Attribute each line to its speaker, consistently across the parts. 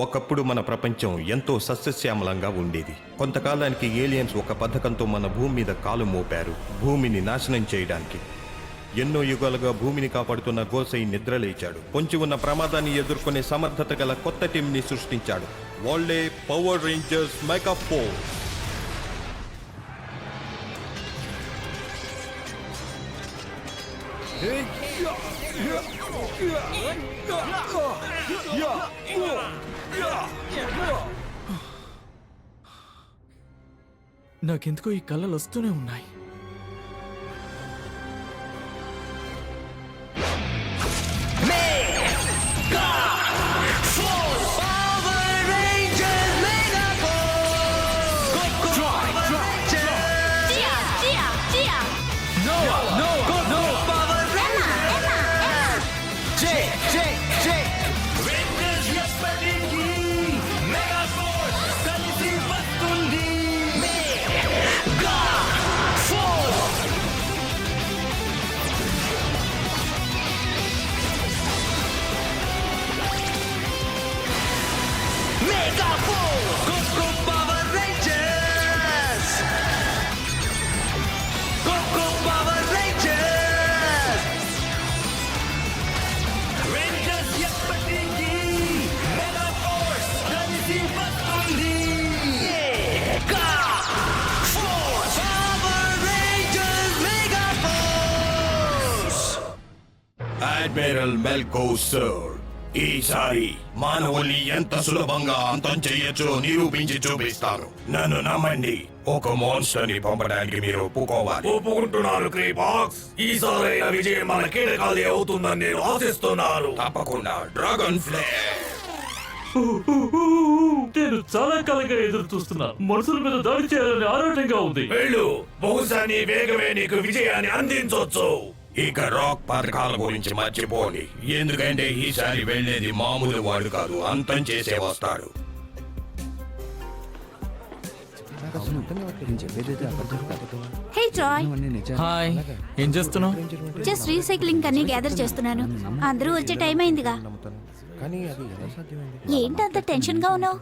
Speaker 1: ఒకప్పుడు మన ప్రపంచం ఎంతో సస్యశ్యామలంగా ఉండేది. కొంతకాలానికి ఏలియన్స్ ఒక పథకంతో మన భూమి మీద కాలు మోపారు, భూమిని నాశనం చేయడానికి. ఎన్నో యుగాలుగా భూమిని కాపాడుతున్న గోసై నిద్రలేచాడు. పొంచి ఉన్న ప్రమాదాన్ని ఎదుర్కొనే సమర్థత గల కొత్త టీంని సృష్టించాడు. వాళ్ళే పవర్ రేంజర్స్ మెగా ఫోర్స్.
Speaker 2: నాకెందుకో ఈ కళ్ళలు వస్తూనే ఉన్నాయి.
Speaker 1: అడ్మిరల్ మెల్కోసర్, ఈసారి మానవుల్ని ఎంత సులభంగా అంతం చేయొచ్చో నిరూపించి చూపిస్తాను. నన్ను నమ్మండి. ఒక మాన్స్టర్ ని పంపడానికి మీరు ఒప్పుకోవాలి.
Speaker 3: ఒప్పుకుంటున్నారు క్రీపాక్స్. ఈసారి విజయం మన కీడకాలి అవుతుందని నేను ఆశిస్తున్నాను.
Speaker 1: తప్పకుండా. Dragon flare.
Speaker 2: నేను చాలా కాలంగా ఎదురు చూస్తున్నా. మనుషుల మీద దాడి చేయాలని ఆరాటంగా ఉంది.
Speaker 3: వెళ్ళు, బహుశా నీ వేగమే నీకు విజయాన్ని అందించొచ్చు.
Speaker 1: ఇక రాక్ పథకాల గురించి మర్చిపోండి, ఎందుకంటే ఈసారి వెళ్ళేది మామూలు వాడు కాదు, అంతం చేసే వస్తాడు.
Speaker 4: హే జాయ్,
Speaker 2: హాయ్, ఏం చేస్తున్నావు?
Speaker 4: జస్ట్ రీసైక్లింగ్ అన్ని గ్యాదర్ చేస్తున్నాను. అందరూ వచ్చే టైం అయిందిగా. ఏంటంత టెన్షన్ గా ఉన్నావు?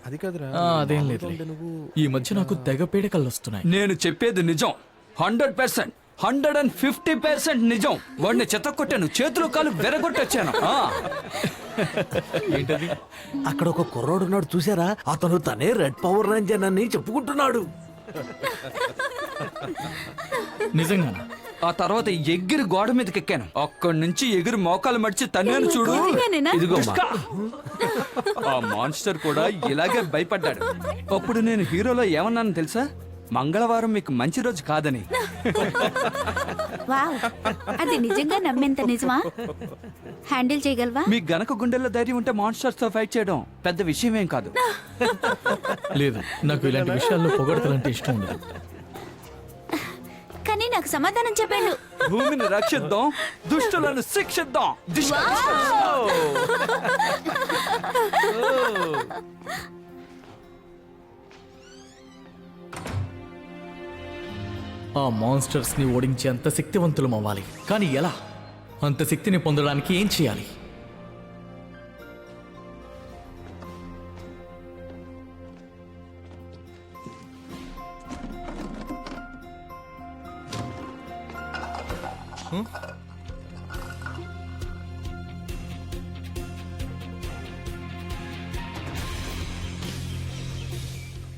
Speaker 2: అదేం లేదు. ఈ మధ్య నాకు తెగ పీడకలు వస్తున్నాయి.
Speaker 5: నేను చెప్పేది నిజం. 100%, 150% నిజం. వాడిని చెత్తకొట్టాను, చేతులు కాలు వెరగొట్టొచ్చాను.
Speaker 2: ఏంటది?
Speaker 6: అక్కడ ఒక కుర్రోడున్నాడు, చూసారా? అతను తనే రెడ్ పవర్ రేంజర్ అని చెప్పుకుంటున్నాడు.
Speaker 2: నిజంగానా?
Speaker 5: ఆ తర్వాత ఎగిరి గోడ మీదకి ఎక్కాను. అక్కడి నుంచి ఎగిరి మోకాలు మడిచి తన్నాను చూడు.
Speaker 4: నిజంగానేనా?
Speaker 5: ఇదిగో ఆ మాన్స్టర్ కూడా ఇలాగే భయపడ్డాడు. అప్పుడు నేను హీరోలో ఏమన్నాను తెలుసా? మంగళవారం మీకు మంచి రోజు కాదని.
Speaker 4: వావ్, అది నిజంగా నమ్మేంత నిజమా? హ్యాండిల్ చేయగలవా?
Speaker 5: మీకు గనక గుండెల్లో ధైర్యం ఉంటే మాన్స్టర్స్ తో ఫైట్ చేయడం పెద్ద విషయం ఏం కాదు.
Speaker 2: లేదు, నాకు ఇలాంటి విషయాల్లో పొగడతలంటే ఇష్టం ఉండదు.
Speaker 4: కానీ నాకు సమాధానం చెప్పాడు.
Speaker 5: భూమిని రక్షిద్దాం, దుష్టులను శిక్షిద్దాం.
Speaker 2: ఆ మాన్స్టర్స్ ని ఓడించి అంత శక్తివంతులం అవ్వాలి. కానీ ఎలా? అంత శక్తిని పొందడానికి ఏం చేయాలి?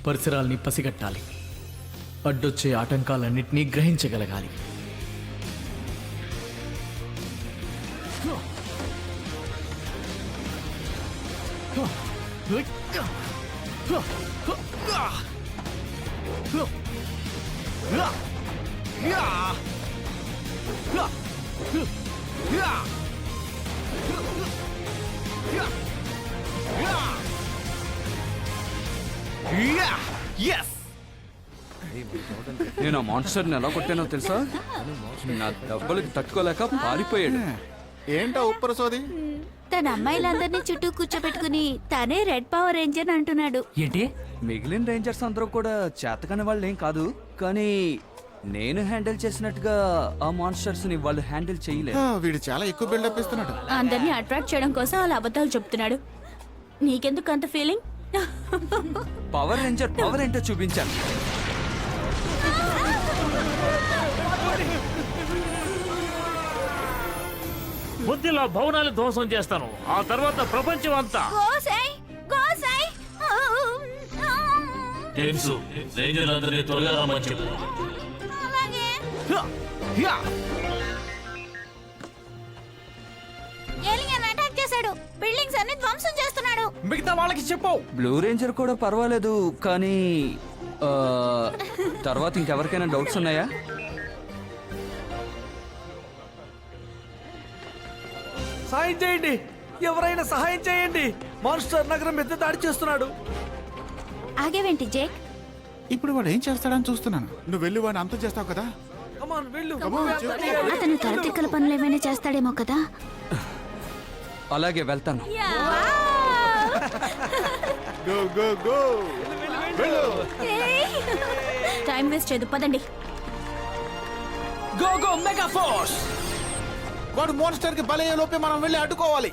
Speaker 2: పరిసరాల్ని పసిగట్టాలి. అడ్డొచ్చే ఆటంకాలన్నింటినీ గ్రహించగలగాలి.
Speaker 5: నేను ఆ మాన్స్టర్ని ఎలా కొట్టానో తెలుసా? నా దెబ్బలకి తట్టుకోలేక పారిపోయాడు.
Speaker 7: ఏంటా ఉప్పర సోది?
Speaker 4: తన అమ్మాయిలందరినీ చుట్టూ కూర్చోబెట్టుకుని తనే రెడ్ పవర్ రేంజర్ అంటున్నాడు.
Speaker 2: ఏంటి?
Speaker 5: మిగిలిన రేంజర్స్ అందరూ కూడా చేతకాని వాళ్ళు ఏం కాదు, కానీ నేను హ్యాండిల్ చేసినట్టుగా ఆ మాన్స్టర్స్ ని వాళ్ళు హ్యాండిల్ చేయలేదు.
Speaker 7: వీడు చాలా ఎక్కువ బిల్డప్ ఇస్తున్నాడు.
Speaker 4: అందరినీ అట్రాక్ట్ చేయడం కోసం అలా అబద్ధాలు చెప్తున్నాడు. నీకెందుకు అంత ఫీలింగ్?
Speaker 5: పవర్ రేంజర్ పవర్ ఏంటో చూపించాను.
Speaker 8: బుద్ధిలో భవనాలు ధ్వంసం చేస్తాను. ఆ తర్వాత ప్రపంచం అంతా.
Speaker 4: గోసై గోసై
Speaker 8: తెలుసు, రేంజర్లందరినీ త్వరగా రమ్మని చెప్పు.
Speaker 4: అలాగే. ఏలియన్ అటాక్ చేశాడు. బిల్డింగ్స్ అన్ని ధ్వంసం చేస్తున్నాడు.
Speaker 2: మిగతా వాళ్ళకి చెప్పు.
Speaker 5: బ్లూ రేంజర్ కూడా పర్వాలేదు, కానీ తర్వాత ఇంకెవరికైనా డౌట్స్ ఉన్నాయా?
Speaker 6: సహాయం చేయండి, ఎవరైనా సహాయం చేయండి. మాన్స్టర్ నగరం మీద దాడి చేస్తున్నాడు.
Speaker 4: ఆగేవేంటి జేక్?
Speaker 7: ఇప్పుడు వాడు ఏం చేస్తాడని చూస్తున్నాను. నువ్వు వెళ్ళి వాడిని అంతం చేస్తావు కదా.
Speaker 6: Come on, వెళ్ళు.
Speaker 4: అతను తలతిక్కల పనులు ఏమైనా చేస్తాడేమో కదా.
Speaker 5: అలాగే వెళ్తాను.
Speaker 7: Go go go.
Speaker 4: Time waste చేయదు, పదండి.
Speaker 6: Go go mega force.
Speaker 7: వాడు మోన్స్టర్ కి బలయ్యే లోపే మనం వెళ్ళి అడ్డుకోవాలి.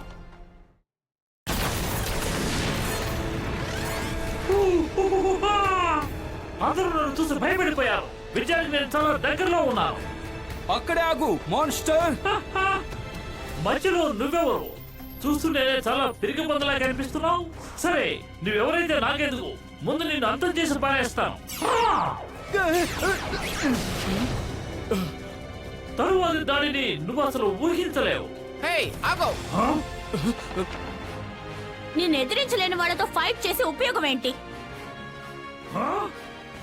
Speaker 8: అందరూ నన్ను చూసి భయపడిపోయారు. విజయానికి నేను చాలా దగ్గరలో ఉన్నాను.
Speaker 5: అక్కడే ఆగు మాన్స్టర్.
Speaker 8: మధ్యలో నువ్వెవరు? చూస్తుంటేనే చాలా పిరికి పొందలా కనిపిస్తున్నావు. సరే, నువ్వెవరైతే నాకెందుకు, ముందు నిన్ను అంతం చేసి పారేస్తాను. తరువాతి దాడిని నువ్వు అసలు ఊహించలేవు.
Speaker 4: నేను ఎదిరించలేని వాళ్ళతో ఫైట్ చేసి ఉపయోగం ఏంటి?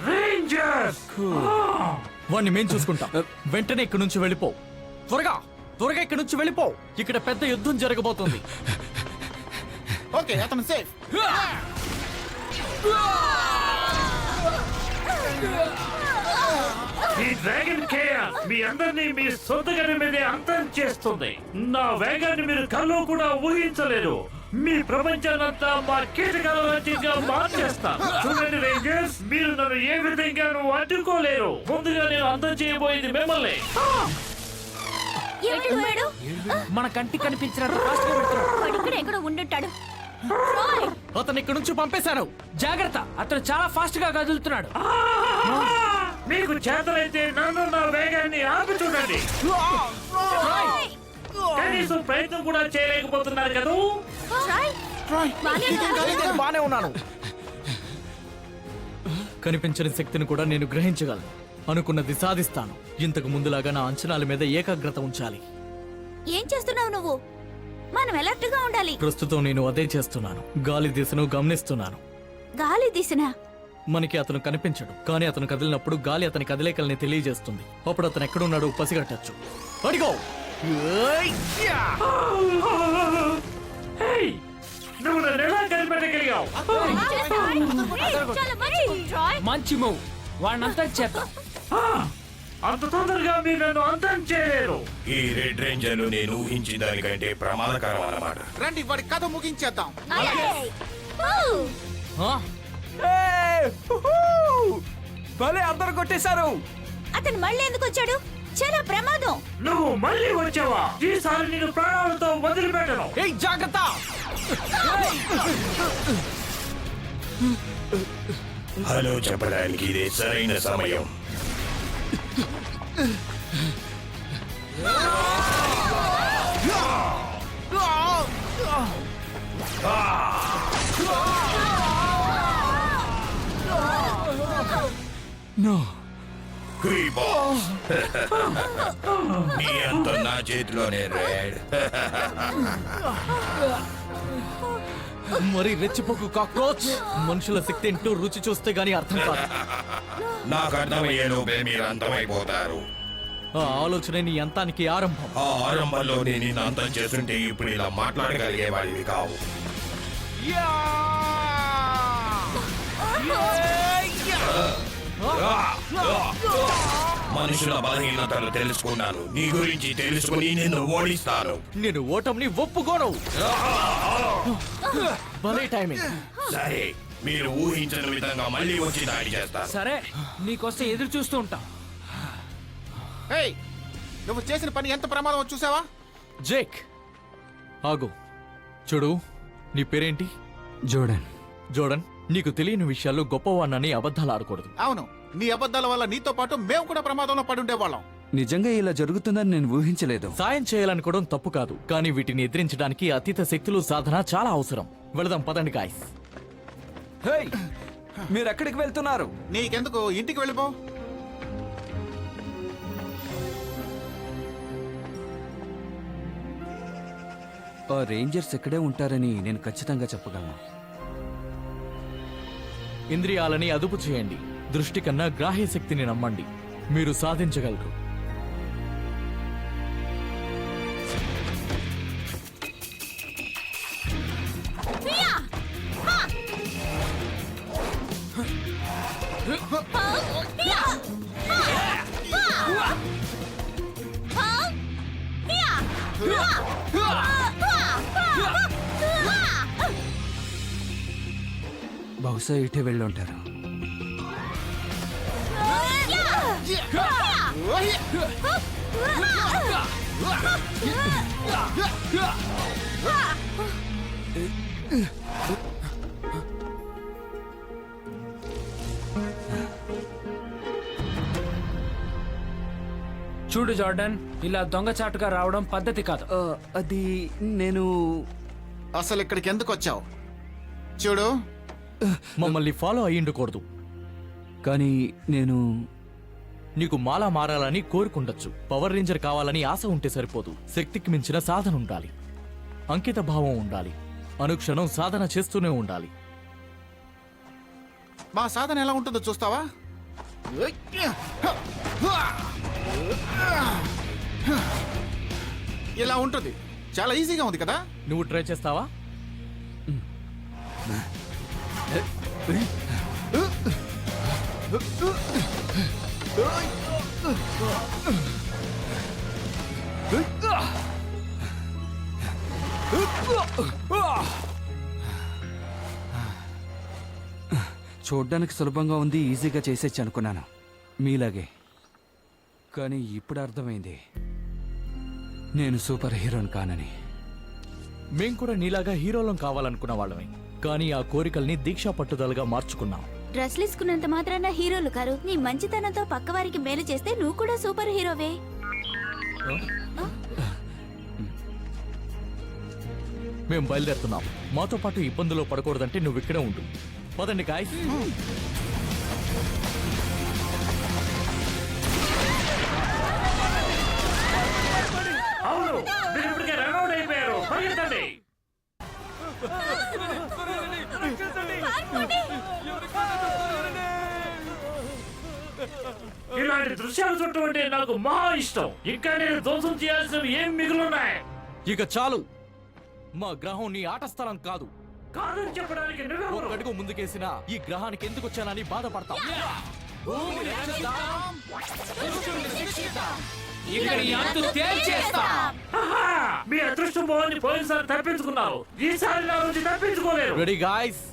Speaker 8: రేంజర్స్!
Speaker 2: వాణ్ణి మేం చూసుకుంటాం. వెంటనే ఇక్కడి నుంచి వెళ్ళిపో. త్వరగా త్వరగా ఇక్కడి నుంచి వెళ్ళిపో. ఇక్కడ పెద్ద యుద్ధం జరగబోతోంది.
Speaker 7: ఓకే, అతను సేఫ్.
Speaker 8: ఈ డ్రాగన్ కేర్ మీ అందరినీ మీ సొంత గడి మీదే అంతం చేస్తుంది. నా వేగాన్ని మీరు కల్లో కూడా ఊహించలేరు. మీ ప్రపంచాన్నంతా మా కీటకాల రాజ్యంగా మార్చేస్తా. చూడండి రేంజర్స్, మీరు నన్ను ఏ విధంగానూ అడ్డుకోలేరు. ముందుగా నేను అంతం చేయబోయేది మిమ్మల్ని.
Speaker 4: ఏమిటి వాడు?
Speaker 2: మన కంటికి కనిపించినట్టు
Speaker 4: వాడు ఇక్కడ ఎక్కడో ఉండుంటాడు. ట్రాయ్!
Speaker 2: అతను ఇక్కడి నుంచి పంపేశాను. జాగ్రత్త, అతను చాలా ఫాస్ట్ గా కదులుతున్నాడు.
Speaker 8: మీకు చేతలైతే నన్ను నా వేగాన్ని ఆపి చూడండి.
Speaker 4: ట్రాయ్!
Speaker 8: కనీసం ప్రయత్నం కూడా చేయలేకపోతున్నారు కదా.
Speaker 4: ట్రాయ్! బానే ఉన్నావా?
Speaker 2: బానే ఉన్నాను. కనిపించని శక్తిని కూడా నేను గ్రహించగలను. అనుకున్నది సాధిస్తాను. ఇంతకు ముందులాగా నా అంచనాల మీద ఏకాగ్రత ఉంచాలి.
Speaker 4: ఏం చేస్తున్నావు నువ్వు? మనం అలర్ట్ గా ఉండాలి.
Speaker 2: ప్రస్తుతం నేను అదే చేస్తున్నాను. గాలి దిశను గమనిస్తున్నాను.
Speaker 4: గాలి దిశనా?
Speaker 2: మనకి అతను కనిపించడు, కానీ అతను కదిలినప్పుడు గాలి అతని కదలికల్ని తెలియజేస్తుంది. అప్పుడు అతను ఎక్కడున్నాడో పసిగట్టచ్చు. అడిగో!
Speaker 8: హేయ్, నువ్వు నన్ను ఎలా కనిపెట్టగలిగావు?
Speaker 4: చాలా మంచి ట్రాయ్!
Speaker 2: మంచి మూవ్. వాడినంతా చేద్దాం.
Speaker 8: అంత తొందరగా మీరు నన్ను అంతం చేయలేరు.
Speaker 3: ఈ రెడ్ రేంజర్లు నేను ఊహించిన దానికంటే ప్రమాదకరం అన్నమాట.
Speaker 7: రండి, వాడి కథ ముగించేద్దాం.
Speaker 4: అలాగే. ఊ!
Speaker 5: భలే అందరు కొట్టేశారు.
Speaker 4: అతను మళ్ళీ ఎందుకు వచ్చాడు? చాలా ప్రమాదం.
Speaker 8: నువ్వు మళ్ళీ వచ్చావా? ఈసారి నేను ప్రాణాలతో వదిలిపెట్టను.
Speaker 2: ఏయ్, జాగ్రత్త!
Speaker 3: హలో చెప్పడానికి ఇదే సరైన సమయం. Creepers. నీ అంత నా చేతిలోనే రెడ్.
Speaker 2: మరి రెచ్చిపోకు కాక్రోచ్. మనుషుల శక్తి ఏంటో రుచి చూస్తే గానీ అర్థం కాదు.
Speaker 3: నాకు అర్థమయ్యే లోపే మీరు అంతమైపోతారు.
Speaker 2: ఆ ఆలోచన నీ అంతానికి ఆరంభం.
Speaker 3: ఆ ఆరంభంలో నేను నిన్ను అంతం చేస్తుంటే ఇప్పుడు ఇలా మాట్లాడగలిగేవాడివి కావు. మనుషుల బలహీనతలు తెలుసుకున్నాను. నీ గురించి తెలుసుకుని నిన్ను ఓడిస్తాను.
Speaker 2: నేను ఓటమిని ఒప్పుకోను. భలే టైమింగ్.
Speaker 3: సరే, మీరు ఊహించని విధంగా మళ్ళీ వచ్చి దాడి చేస్తారు.
Speaker 2: సరే, నీకోసం ఎదురు చూస్తూ ఉంటా.
Speaker 7: హేయ్, నువ్వు చేసిన పని ఎంత ప్రమాదం చూసావా?
Speaker 2: జేక్, ఆగు. చూడు, నీ పేరేంటి?
Speaker 5: జోడన్,
Speaker 2: జోడన్, నీకు తెలియని విషయాల్లో గొప్పవాణ్ణని అబద్ధాలు ఆడకూడదు.
Speaker 7: అవును, నీ అబద్ధాల వల్ల నీతో పాటు మేము కూడా ప్రమాదంలో పడి ఉండేవాళ్ళం.
Speaker 5: నిజంగా ఇలా జరుగుతుందని నేను ఊహించలేదు.
Speaker 2: సాయం చేయాలనుకోవడం తప్పు కాదు, కానీ వీటిని ఎదిరించడానికి అతీత శక్తులు సాధన చాలా అవసరం. వెళదాం పదండి గాయ్స్.
Speaker 5: హేయ్, మీరు ఎక్కడికి వెళ్తున్నారు?
Speaker 7: నీకెందుకు, ఇంటికి వెళ్ళిపో.
Speaker 5: ఆ రేంజర్స్ ఇక్కడే ఉంటారని నేను ఖచ్చితంగా చెప్పగలను.
Speaker 2: ఇంద్రియాలని అదుపు చేయండి. దృష్టి కన్నా గ్రాహ్య శక్తిని నమ్మండి. మీరు సాధించగలరు.
Speaker 5: బహుశా ఇటే వెళ్ళుంటారు.
Speaker 9: చూడు జార్డన్, ఇలా దొంగచాటుగా రావడం పద్ధతి కాదు.
Speaker 5: అది నేను
Speaker 7: అసలు ఇక్కడికి ఎందుకు వచ్చావు? చూడు,
Speaker 2: మమ్మల్ని ఫాలో అయ్యిండకూడదు.
Speaker 5: కానీ నేను
Speaker 2: నీకు మాలా మారాలని కోరుకుండొచ్చు. పవర్ రేంజర్ కావాలని ఆశ ఉంటే సరిపోదు. శక్తికి మించిన సాధన ఉండాలి. అంకిత భావం ఉండాలి. అనుక్షణం సాధన చేస్తూనే ఉండాలి.
Speaker 7: మా సాధన ఎలా ఉంటుందో చూస్తావా? ఇలా ఉంటుంది. చాలా ఈజీగా ఉంది కదా?
Speaker 2: నువ్వు ట్రై చేస్తావా?
Speaker 5: చూడ్డానికి సులభంగా ఉంది, ఈజీగా చేసేచ్చు అనుకున్నాను మీలాగే. కానీ ఇప్పుడు అర్థమైంది నేను సూపర్ హీరోని కానని.
Speaker 2: మేం కూడా నీలాగా హీరోలం కావాలనుకున్న వాళ్ళమే, కానీ ఆ కోరికల్ని దీక్షా పట్టుదలగా మార్చుకున్నాం.
Speaker 4: డ్రెస్లు వేసుకున్నంత మాత్రాన హీరోలు కారు. నీ మంచితనంతో పక్కవారికి మేలు చేస్తే నువ్వు కూడా సూపర్ హీరోవే.
Speaker 2: మేం బయలుదేరుతున్నాం. మాతో పాటు ఇబ్బందులో పడకూడదంటే నువ్వు ఇక్కడే ఉండు. పదండి గాయ్స్.
Speaker 8: అవును, మీరు ఇప్పటికే రన్అట్ అయిపోయారు. పరిగెత్తండి. ఇలాంటి దృశ్యాలు చూడటం అంటే నాకు మహా ఇష్టం. ఇంకా నేను ధ్వంసం చేయాల్సినవి ఏం మిగులున్నాయి?
Speaker 2: ఇక చాలు. మా గ్రహం నీ ఆట స్థలం కాదు.
Speaker 8: కాదని చెప్పడానికి నువ్వెవరు?
Speaker 2: ఒక అడుగు ముందుకేసినా ఈ గ్రహానికి ఎందుకు వచ్చానని బాధపడతాం.
Speaker 8: ఆహా! మీ అదృష్టం బాగుంది. పోయినసారి తప్పించుకున్నారు, ఈసారి నా నుంచి తప్పించుకోలేరు.
Speaker 2: రెడీ గాయ్స్,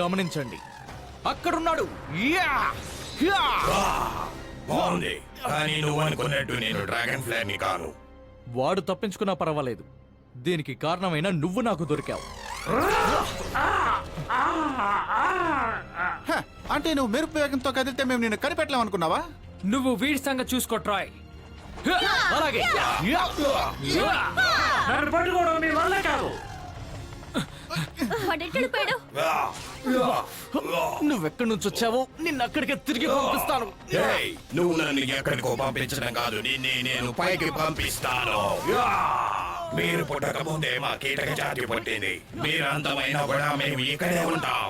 Speaker 2: గమనించండి. అక్కడున్నాడు. యా! యా!
Speaker 3: బాగుంది, కానీ నువ్వు అనుకున్నట్టు నేను డ్రాగన్ ఫ్లై ని కాను.
Speaker 2: వాడు తప్పించుకున్నా పర్వాలేదు. దీనికి కారణమైన నువ్వు నాకు దొరికావు.
Speaker 7: హ, అంటే నువ్వు మెరుపు వేగంతో కదిలితే మేము నిన్ను కనిపెట్టలేమనుకున్నావా?
Speaker 9: నువ్వు వీడి సంగతి చూసుకో ట్రాయ్.
Speaker 2: అలాగే.
Speaker 8: నన్ను పట్టుకోవడం మీ వల్ల కాదు.
Speaker 4: వాడెట్టుడిపోయాడు.
Speaker 2: నువ్వెక్కడి నుంచి వచ్చావో నిన్ను అక్కడికే తిరిగి పంపిస్తాను.
Speaker 3: ఏయ్, నువ్వు నన్ను ఎక్కడికో పంపించడం కాదు, నిన్నే నేను పైకి పంపిస్తాను. మీరు పుట్టక ముందే మా కీటక జాతి పుట్టింది. మీరు అంతమైనా కూడా మేము ఇక్కడే ఉంటాం.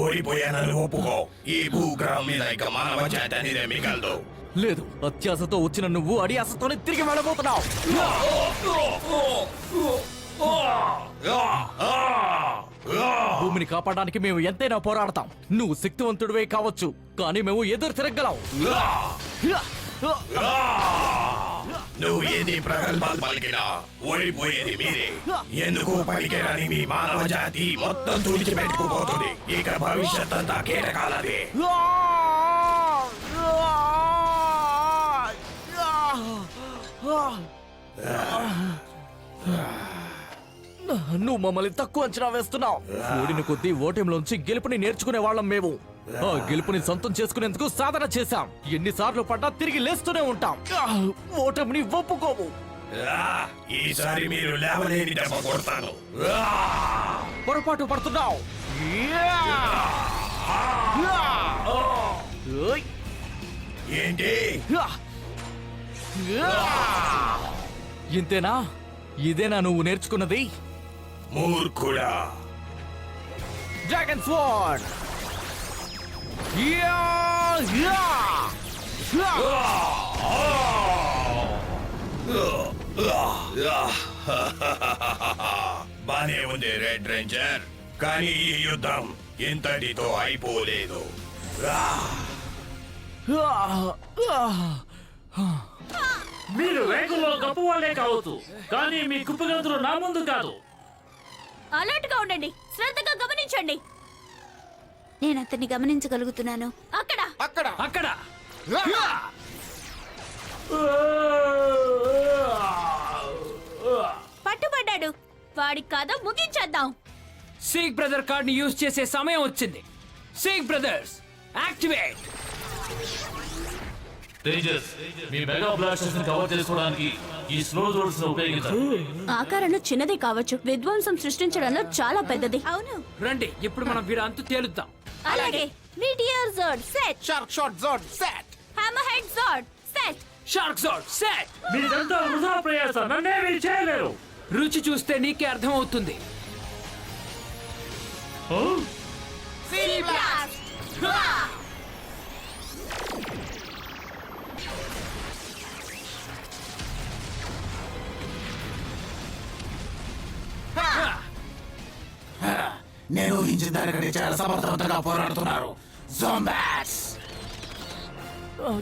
Speaker 3: ఓడిపోయానని ఒప్పుకో. ఈ భూగ్రహం మీద ఇక మానవ జాతి అనేది మిగలదు.
Speaker 2: లేదు, అత్యాశతో వచ్చిన నువ్వు అడియాసతోనే తిరిగి వెళ్ళబోతున్నావు. భూమిని కాపాడడానికి మేము ఎంతైనా పోరాడతాం. నువ్వు శక్తివంతుడివే కావచ్చు, కానీ మేము ఎదురు తిరగలం.
Speaker 3: నువ్వు ఏది ప్రగల్భాలు పలికినా ఓడిపోయేది మీరే. ఎందుకు పలికిరని మీ మానవ జాతి మొత్తం తుడిచిపెట్టుకుపోతుంది. ఇక భవిష్యత్ అంతా కీటకాలదే.
Speaker 2: ఆ! నువ్వు మమ్మల్ని తక్కువ అంచనా వేస్తున్నావు. ఓడిన కొద్దీ ఓటమిలోంచి గెలుపుని నేర్చుకునే వాళ్ళం మేము. ఆ గెలుపుని సొంతం చేసుకునేందుకు సాధన చేశాం. ఎన్నిసార్లు పడ్డా తిరిగి లేస్తూనే ఉంటాం. ఓటమిని ఒప్పుకోము.
Speaker 3: ఈసారి మీరు లేవలేని దెబ్బ కొడతాను.
Speaker 2: పొరపాటు పడుతున్నావు.
Speaker 3: ఏంటి?
Speaker 2: ఇంతేనా? ఇదేనా నువ్వు నేర్చుకున్నది?
Speaker 3: మూర్ఖుడా!
Speaker 2: Dragon sword!
Speaker 3: బానే ఉంది రెడ్ రేంజర్, కానీ ఈ యుద్ధం ఇంతటితో అయిపోలేదు.
Speaker 8: మీరు వేగంలో గొప్ప వాళ్ళే కావచ్చు, కానీ మీ కుప్పగంతులు నా ముందు కాదు.
Speaker 4: అలర్ట్ గా ఉండండి, శ్రద్ధగా గమనించండి. నేను అతన్ని గమనించగలుగుతున్నాను. అక్కడ
Speaker 7: అక్కడ
Speaker 9: అక్కడ
Speaker 4: పట్టుబడ్డాడు. వాడి కథ ముగించేద్దాం.
Speaker 9: సీక్ బ్రదర్ కార్డ్ ని యూజ్ చేసే సమయం వచ్చింది. Seek brothers activate.
Speaker 8: తేజస్, మీ మెగా బ్లాస్టర్స్ ని కవర్ చేసుకోవడానికి ఈ స్లో జోడ్స్ ఉపయోగించాలి.
Speaker 4: ఆకారంలో చిన్నది కావచ్చు, విధ్వంసం సృష్టించడంలో చాలా పెద్దది. అవును,
Speaker 9: రండి ఇప్పుడు మనం వీడు అంతు తేలుద్దాం.
Speaker 4: అలాగే. Meteor Zord set.
Speaker 7: Shark shot Zord set.
Speaker 4: Hammer head Zord set.
Speaker 9: Shark Zord set.
Speaker 8: మీరంతా వృధా ప్రయాస, నన్నేమీ చేయలేరు.
Speaker 9: రుచి చూస్తే నీకే అర్థమవుతుంది.
Speaker 4: Sea blast.
Speaker 7: నేను ఊహించిన దానికంటే చాలా సమర్థవంతంగా పోరాడుతున్నారు. జోంబాట్స్!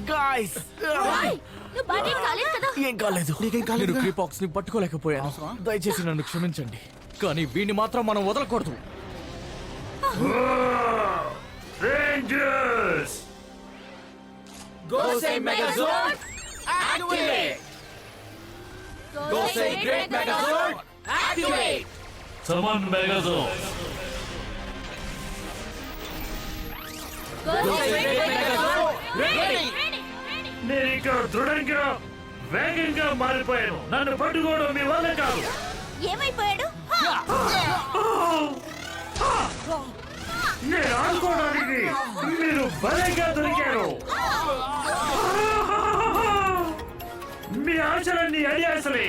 Speaker 2: గాయ్స్,
Speaker 4: నువ్వు బాగా కాలేదు కదా?
Speaker 2: ఏం కాలేదు. నేను క్రీపాక్స్ ని పట్టుకోలేకపోయాను. దయచేసి నన్ను క్షమించండి, కానీ వీడిని మాత్రం మనం వదలకూడదు.
Speaker 8: Rangers!
Speaker 9: Gosei Megazord activate. Gosei Great Megazord activate.
Speaker 8: Summon Megazord.
Speaker 9: Gosei Great Megazord ready.
Speaker 8: నేను ఇక్కడ దృఢంగా వేగంగా మారిపోయాను. నన్ను పట్టుకోవడం మీ వల్ల కాదు.
Speaker 4: ఏమైపోయాడు?
Speaker 8: నేను ఆడుకోవడానికి మీరు బలంగా దొరికారు. మీ ఆశలన్నీ అడియాసలే.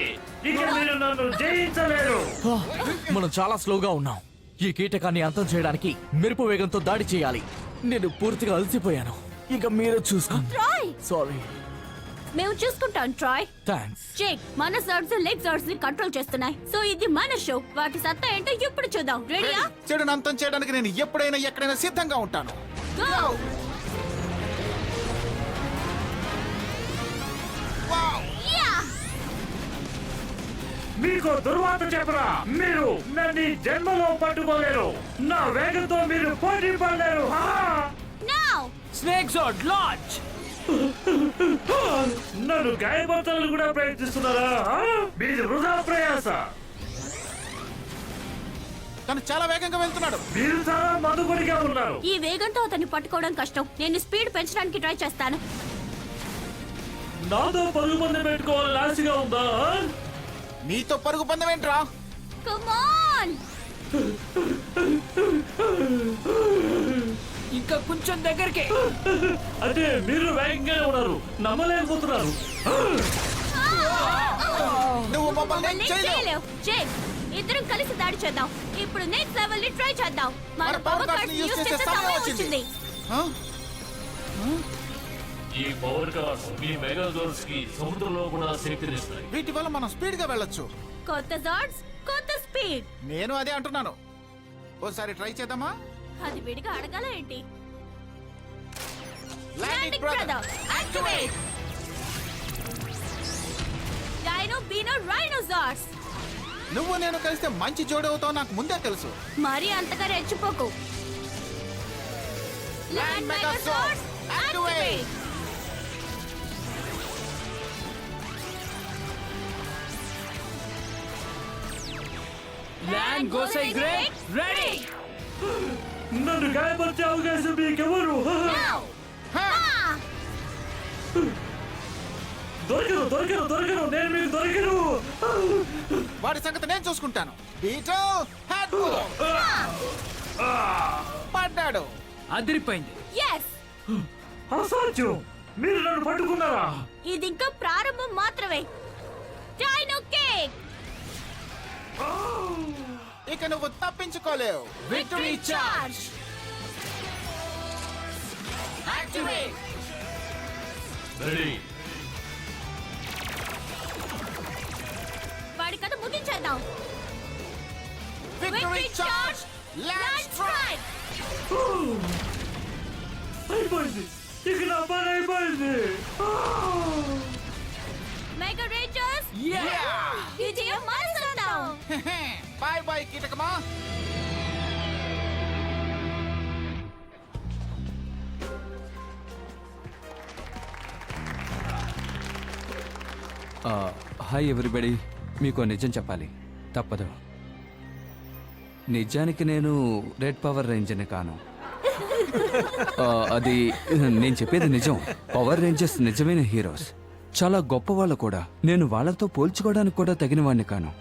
Speaker 8: ఇక మీరు నన్ను జయించలేరు.
Speaker 2: మనం చాలా స్లోగా ఉన్నాం. ఈ కీటకాన్ని అంతం చేయడానికి మెరుపు వేగంతో దాడి చేయాలి. నేను పూర్తిగా అలసిపోయాను. ఇక మీరే చూసుకోండి.
Speaker 4: Troy,
Speaker 2: sorry.
Speaker 4: మేము చూసుకుంటాం. Troy,
Speaker 2: thanks.
Speaker 4: జేక్ మన జోడ్స్ లెగ్ జోడ్స్ ని కంట్రోల్ చేస్తున్నాయి. సో ఇది మన షో. వాటి సత్తా ఏంటో ఇప్పుడు చూద్దాం. రెడీయా?
Speaker 7: చెడును అంతం చేయడానికి నేను ఎప్పుడైనా ఎక్కడైనా సిద్ధంగా ఉంటాను.
Speaker 4: గో! యా!
Speaker 8: మీకు దుర్వాత చెప్పరా, మీరు నన్ను ఈ జన్మలో పట్టుకోలేరు. నా వేగంతో మీరు పోటీ పడలేరు.
Speaker 4: Now
Speaker 9: Snake Zord launch.
Speaker 8: నన్ను గాయపరచాలని కూడా ప్రయత్నిస్తున్నారా? మీది వృధా ప్రయాస.
Speaker 7: తను చాలా వేగంగా వెళ్తున్నాడు.
Speaker 8: మీరు చాలా మధుకుడిగా ఉన్నారు.
Speaker 4: ఈ వేగంతో అతన్ని పట్టుకోవడం కష్టం. నేను స్పీడ్ పెంచడానికి ట్రై చేస్తాను.
Speaker 8: నాతో పరుగు పందెం పెట్టుకోవాలని ఆశగా ఉందా?
Speaker 7: నీతో పరుగు పందెం ఏంట్రా?
Speaker 4: Come on!
Speaker 9: ఇంకా కొంచెం దగ్గరికి.
Speaker 8: అంటే మీరు వేగంగానే ఉన్నారు, నమ్మలేకపోతున్నారు.
Speaker 7: నువ్వు మమ్మల్ని
Speaker 4: మమ్మల్ని చేయలేవు. జేక్, ఇద్దరం కలిసి దాడి చేద్దాం. ఇప్పుడు నెక్స్ట్ లెవెల్ ని ట్రై చేద్దాం. మన పవర్ కార్డ్స్ యూస్ చేసే సమయం వచ్చింది.
Speaker 7: ఆ?
Speaker 8: ఈ పవర్ కార్డ్స్ మీ మెగాజోర్స్ కి సముద్రంలో కూడా శక్తినిస్తాయి.
Speaker 7: వీటి వల్ల మనం స్పీడ్ గా వెళ్ళొచ్చు.
Speaker 4: కొత్త జార్డ్స్, కొత్త స్పీడ్.
Speaker 7: నేను అదే అంటున్నాను. ఓసారి ట్రై చేద్దామా?
Speaker 4: అది విడిగా అడగాల ఏంటి?
Speaker 7: Landing
Speaker 4: landing brother, activate. Dino బీనో రైనోసార్స్.
Speaker 7: నువ్వు నేను కలిస్తే మంచి జోడి అవుతావు నాకు ముందే తెలుసు.
Speaker 4: మరి అంతగా రెచ్చిపోకు. Land megasaurs, activate.
Speaker 9: ల్యాండ్ గోసై గ్రేట్ రెడీ.
Speaker 8: నన్ను గాయపరిచే అవకాశం మీకెవరు? దొరికను నేను మీకు దొరికను.
Speaker 7: వాడి సంగతి నేను చూసుకుంటాను. బీటో హెడ్ పడ్డాడు.
Speaker 9: అదిరిపోయింది.
Speaker 4: yes
Speaker 8: అసాధ్యం, మీరు నన్ను పట్టుకున్నారా?
Speaker 4: ఇది ఇంకా ప్రారంభం మాత్రమే. డైనో కేక్
Speaker 7: ఇక నువ్వు తప్పించుకోలేవు.
Speaker 4: Victory charge activate. వాడి కథ ముగించేద్దాం.
Speaker 7: Victory charge let's strike.
Speaker 8: అయిపోయింది, ఇక నా పని అయిపోయింది.
Speaker 4: మెగా రేంజర్స్ విజయం మనసందాం.
Speaker 7: బై బై కీటకమా.
Speaker 5: హాయ్ ఎవ్రీబడి, మీకు నిజం చెప్పాలి, తప్పదు. నిజానికి నేను రెడ్ పవర్ రేంజర్ని కాను. అది నేను చెప్పేది నిజం. పవర్ రేంజర్స్ నిజమైన హీరోస్, చాలా గొప్ప వాళ్ళు కూడా. నేను వాళ్ళతో పోల్చుకోవడానికి కూడా తగిన వాడిని కాను.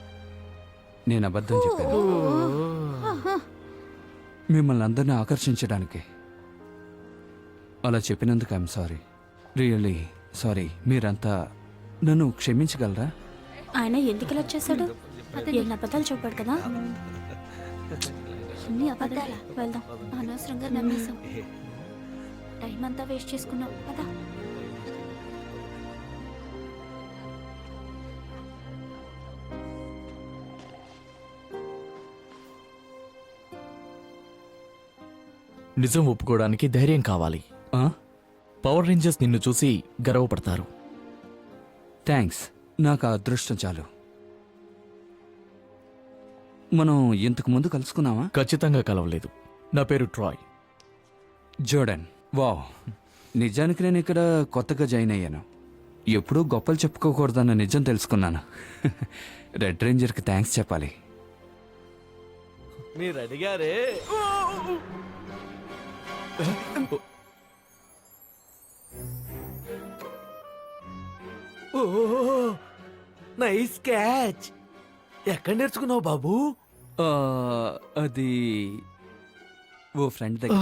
Speaker 5: నేను అబద్ధం చెప్పాను మిమ్మల్ని అందరినీ ఆకర్షించడానికి. అలా చెప్పినందుకు ఐఎమ్ సారీ, రియల్లీ సారీ. మీరంతా నన్ను క్షమించగలరా?
Speaker 4: ఆయన ఎందుకు ఇలా చేశాడు? ఎన్ని అబద్ధాలు చెప్పాడు కదా. అన్ని అబద్ధాల. వెళ్దాం, అనవసరంగా నమ్మేశాం, టైం అంతా వేస్ట్ చేసుకున్నాం కదా.
Speaker 2: నిజం ఒప్పుకోవడానికి ధైర్యం కావాలి.
Speaker 5: ఆ?
Speaker 2: పవర్ రేంజర్స్ నిన్ను చూసి గర్వపడతారు.
Speaker 5: థ్యాంక్స్, నాకు ఆ అదృష్టం చాలు. మనం ఇంతకు ముందు కలుసుకున్నావా?
Speaker 2: ఖచ్చితంగా కలవలేదు. నా పేరు ట్రాయ్.
Speaker 5: జోర్డన్. వావ్, నిజానికి నేను ఇక్కడ కొత్తగా జాయిన్ అయ్యాను. ఎప్పుడూ గొప్పలు చెప్పుకోకూడదన్న నిజం తెలుసుకున్నాను. రెడ్ రేంజర్కి థ్యాంక్స్ చెప్పాలి.
Speaker 6: మీరు అడిగారే. ఓ నైస్ క్యాచ్. ఎక్కడ నేర్చుకున్నావు బాబు?
Speaker 5: ఆ, అది ఓ ఫ్రెండ్ దగ్గర.